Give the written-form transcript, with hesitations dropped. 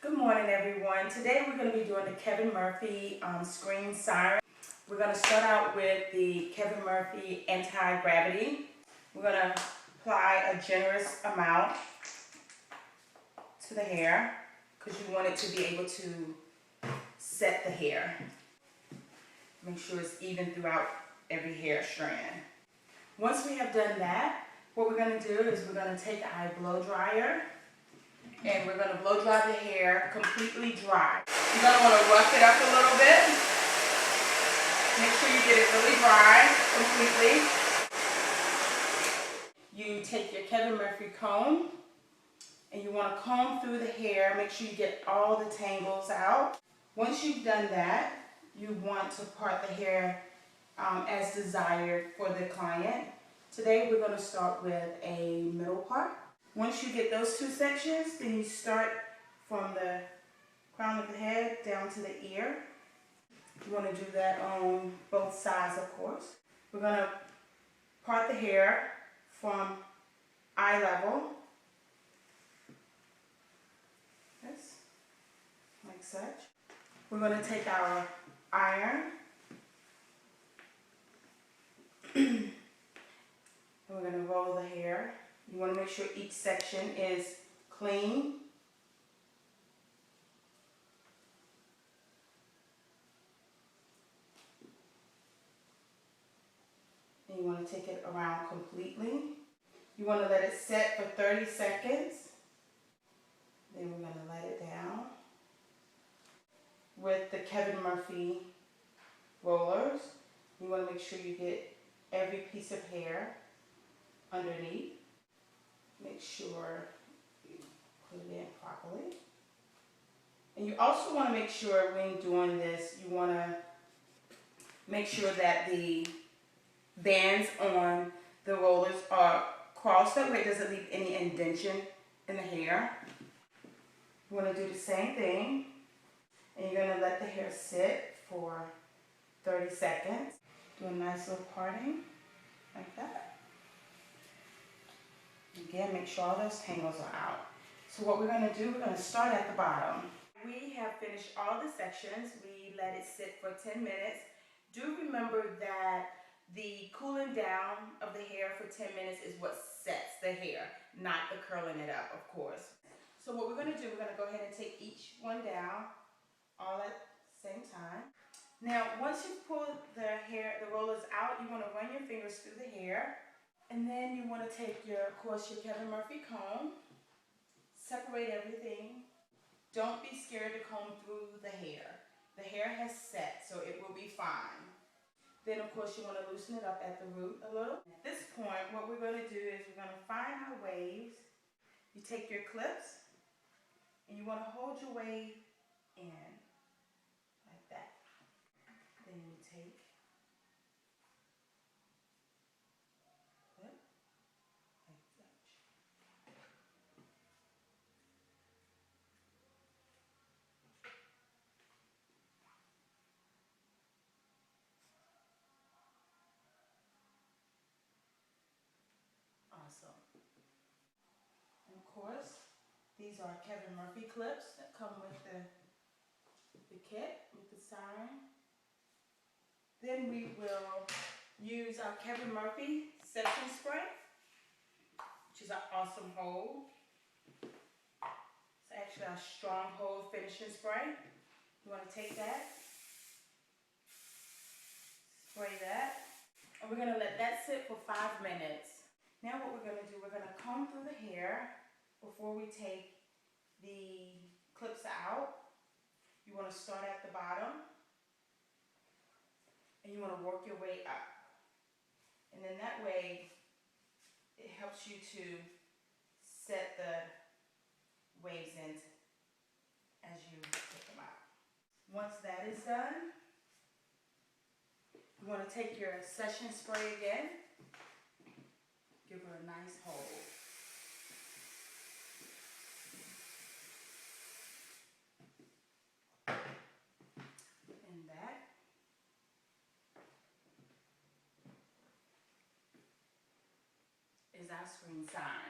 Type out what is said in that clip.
Good morning, everyone. Today we're going to be doing the Kevin Murphy screen siren. We're going to start out with the Kevin Murphy anti-gravity. We're going to apply a generous amount to the hair because you want it to be able to set the hair. Make sure it's even throughout every hair strand. Once we have done that, what we're going to do is we're going to take our blow dryer and we're going to blow dry the hair completely dry. You're going to want to rough it up a little bit. Make sure you get it really dry completely. You take your Kevin Murphy comb and you want to comb through the hair. Make sure you get all the tangles out. Once you've done that, you want to part the hair as desired for the client. Today we're going to start with a middle part. Once you get those two sections, then you start from the crown of the head down to the ear. You want to do that on both sides, of course. We're going to part the hair from eye level. This, like such. We're going to take our iron. And we're going to roll the hair. You want to make sure each section is clean. And you want to take it around completely. You want to let it set for 30 seconds. Then we're going to let it down with the Kevin Murphy rollers. You want to make sure you get every piece of hair underneath. Make sure you put it in properly. And you also want to make sure when doing this, you want to make sure that the bands on the rollers are crossed. That way it doesn't leave any indentation in the hair. You want to do the same thing. And you're going to let the hair sit for 30 seconds. Do a nice little parting like that. Again, make sure all those tangles are out. So what we're going to do, we're going to start at the bottom. We have finished all the sections. We let it sit for 10 minutes. Do remember that the cooling down of the hair for 10 minutes is what sets the hair, not the curling it up, of course. So what we're going to do, we're going to go ahead and take each one down all at the same time. Now, once you pull the rollers out, you want to run your fingers through the hair. And then you want to take your Kevin Murphy comb, separate everything. Don't be scared to comb through the hair. The hair has set, so it will be fine. Then of course you want to loosen it up at the root a little. At this point, what we're going to do is we're going to find our waves. You take your clips and you want to hold your wave in like that. Then you take awesome. And of course, these are Kevin Murphy clips that come with the kit, with the Siren. Then we will use our Kevin Murphy setting spray, which is an awesome hold. It's actually a strong hold finishing spray. You want to take that, spray that, and we're going to let that sit for 5 minutes. Now what we're going to do, we're going to comb through the hair before we take the clips out. You want to start at the bottom and you want to work your way up. And then that way it helps you to set the waves in as you take them out. Once that is done, you want to take your session spray again. Give her a nice hold. And that is our screen sign.